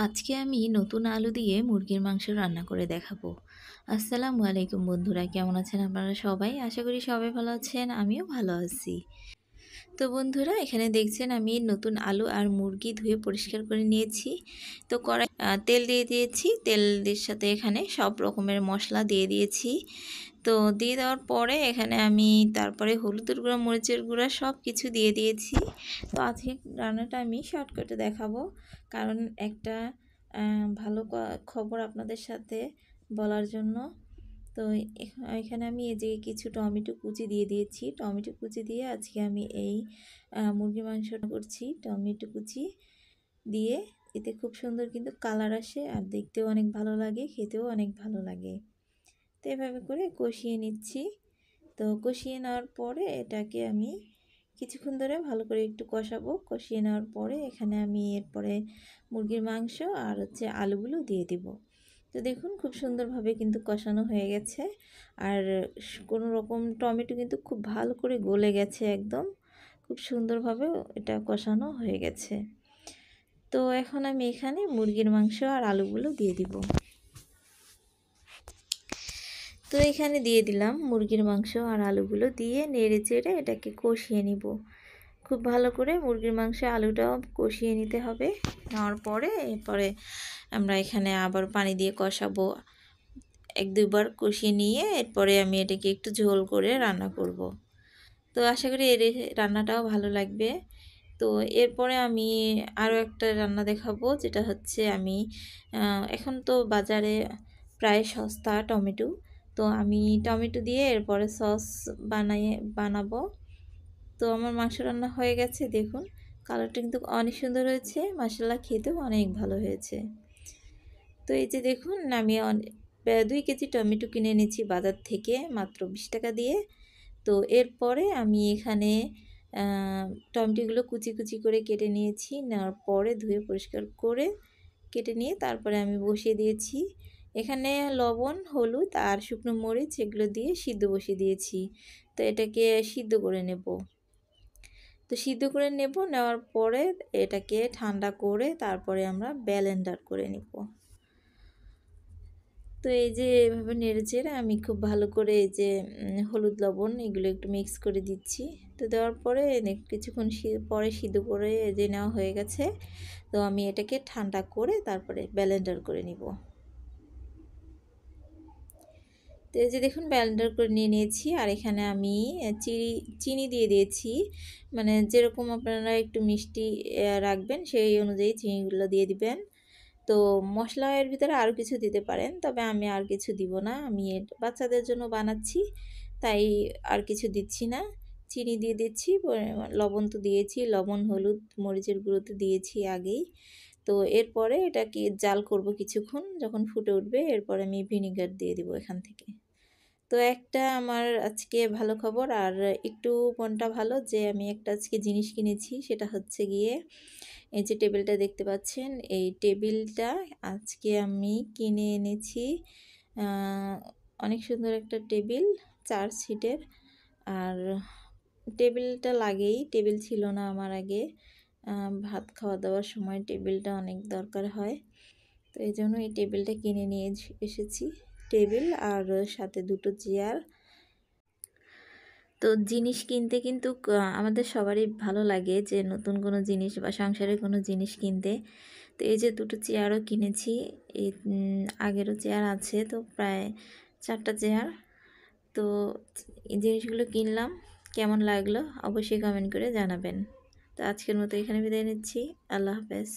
আজকে আমি নতুন আলু দিয়ে মুরগির মাংস রান্না করে দেখাবো। আসসালামু আলাইকুম বন্ধুরা, কেমন আছেন আপনারা সবাই? আশা করি সবাই ভালো আছেন, আমিও ভালো আছি। তো বন্ধুরা, এখানে দেখছেন আমি নতুন আলু আর মুরগি ধুয়ে পরিষ্কার করে নিয়েছি। তো কড়াই তেল দিয়ে দিয়েছি, তেলের সাথে এখানে সব রকমের মশলা দিয়ে দিয়েছি। তো দিয়ে দেওয়ার পরে এখানে আমি তারপরে হলুদের গুঁড়া, মরিচের গুঁড়া সব কিছু দিয়ে দিয়েছি। তো আজকে রান্নাটা আমি শর্টকাটে দেখাবো, কারণ একটা ভালো খবর আপনাদের সাথে বলার জন্য। তো এখানে আমি এই যে কিছু টমেটো কুচি দিয়ে দিয়েছি। টমেটো কুচি দিয়ে আজকে আমি এই মুরগির মাংসটা করছি। টমেটো কুচি দিয়ে এতে খুব সুন্দর কিন্তু কালার আসে, আর দেখতেও অনেক ভালো লাগে, খেতেও অনেক ভালো লাগে। তো এভাবে করে কষিয়ে নিচ্ছি। তো কষিয়ে নেওয়ার পরে এটাকে আমি কিছুক্ষণ ধরে ভালো করে একটু কষাবো। কষিয়ে নেওয়ার পরে এখানে আমি এরপরে মুরগির মাংস আর আলুগুলো দিয়ে দিব। তো দেখুন খুব সুন্দরভাবে কিন্তু কষানো হয়ে গেছে, আর কোনো রকম টমেটো কিন্তু খুব ভালো করে গলে গেছে, একদম খুব সুন্দরভাবে এটা কষানো হয়ে গেছে। তো এখন আমি এখানে মুরগির মাংস আর আলুগুলো দিয়ে দিব। তো এখানে দিয়ে দিলাম মুরগির মাংস আর আলুগুলো দিয়ে নেড়ে চেড়ে এটাকে কষিয়ে নিব। খুব ভালো করে মুরগির মাংস আলুটাও কষিয়ে নিতে হবে। নেওয়ার পরে এরপরে আমরা এখানে আবার পানি দিয়ে কষাবো। 1-2 বার কষিয়ে নিয়ে এরপরে আমি এটাকে একটু ঝোল করে রান্না করব। তো আশা করি এর রান্নাটাও ভালো লাগবে। তো এরপরে আমি আরও একটা রান্না দেখাবো, যেটা হচ্ছে আমি এখন তো বাজারে প্রায় সস্তা টমেটো। তো আমি টমেটো দিয়ে এরপরে সস বানাবো। তো আমার মাংস রান্না হয়ে গেছে, দেখুন কালারটা কিন্তু অনেক সুন্দর হয়েছে, মাশাআল্লাহ খেতেও অনেক ভালো হয়েছে। তো এই যে দেখুন আমি 2 কেজি টমেটো কিনে এনেছি বাজার থেকে মাত্র 20 টাকা দিয়ে। তো এরপরে আমি এখানে টমেটোগুলো কুচি কুচি করে কেটে নিয়েছি। নেওয়ার পরে ধুয়ে পরিষ্কার করে কেটে নিয়ে তারপরে আমি বসিয়ে দিয়েছি। এখানে লবণ, হলুদ আর শুকনো মরিচ এগুলো দিয়ে সিদ্ধ বসিয়ে দিয়েছি। তো এটাকে সিদ্ধ করে নেব। তো সিদ্ধ করে নেওয়ার পরে এটাকে ঠান্ডা করে তারপরে আমরা ব্লেন্ডার করে নেব। তো এই যে এভাবে নেড়েচেড়ে আমি খুব ভালো করে এই যে হলুদ, লবণ এগুলো একটু মিক্স করে দিচ্ছি। তো দেওয়ার পরে কিছুক্ষণ পরে সিদ্ধ করে যে নেওয়া হয়ে গেছে। তো আমি এটাকে ঠান্ডা করে তারপরে ব্লেন্ডার করে নিব। তো এই যে দেখুন ব্লেন্ডার করে নিয়েছি, আর এখানে আমি চিনি দিয়ে দিয়েছি। মানে যেরকম আপনারা একটু মিষ্টি রাখবেন সেই অনুযায়ী চিনিগুলো দিয়ে দিবেন। তো মশলা এর ভিতরে আরও কিছু দিতে পারেন, তবে আমি আর কিছু দিব না। আমি বাচ্চাদের জন্য বানাচ্ছি, তাই আর কিছু দিচ্ছি না। চিনি দিয়ে দিচ্ছি, লবণ তো দিয়েছি, লবণ, হলুদ, মরিচের গুঁড়ো তো দিয়েছি আগেই। তো এরপরে এটাকে জাল করব কিছুক্ষণ, যখন ফুটে উঠবে এরপরে আমি ভিনেগার দিয়ে দিব এখান থেকে। তো একটা আমার আজকে ভালো খবর, আর একটু মনটা ভালো যে আমি একটা আজকে জিনিস কিনেছি, সেটা হচ্ছে গিয়ে এই যে টেবিলটা দেখতে পাচ্ছেন, এই টেবিলটা আজকে আমি কিনে এনেছি। অনেক সুন্দর একটা টেবিল, 4 সিটের। আর টেবিলটা লাগেই, টেবিল ছিল না আমার আগে। ভাত খাওয়া দাওয়ার সময় টেবিলটা অনেক দরকার হয়। তো এই জন্য এই টেবিলটা কিনে নিয়ে এসেছি। টেবিল আর সাথে 2টো চেয়ার। তো জিনিস কিনতে কিন্তু আমাদের সবারই ভালো লাগে, যে নতুন কোনো জিনিস বা সংসারের কোনো জিনিস কিনতে। তো এই যে 2টো চেয়ারও কিনেছি। এই আগেরও চেয়ার আছে, তো প্রায় 4টা চেয়ার। তো এই জিনিসগুলো কিনলাম, কেমন লাগলো অবশ্যই কমেন্ট করে জানাবেন। তো আজকের মতো এখানে বিদায় নিচ্ছি। আল্লাহ হাফেজ।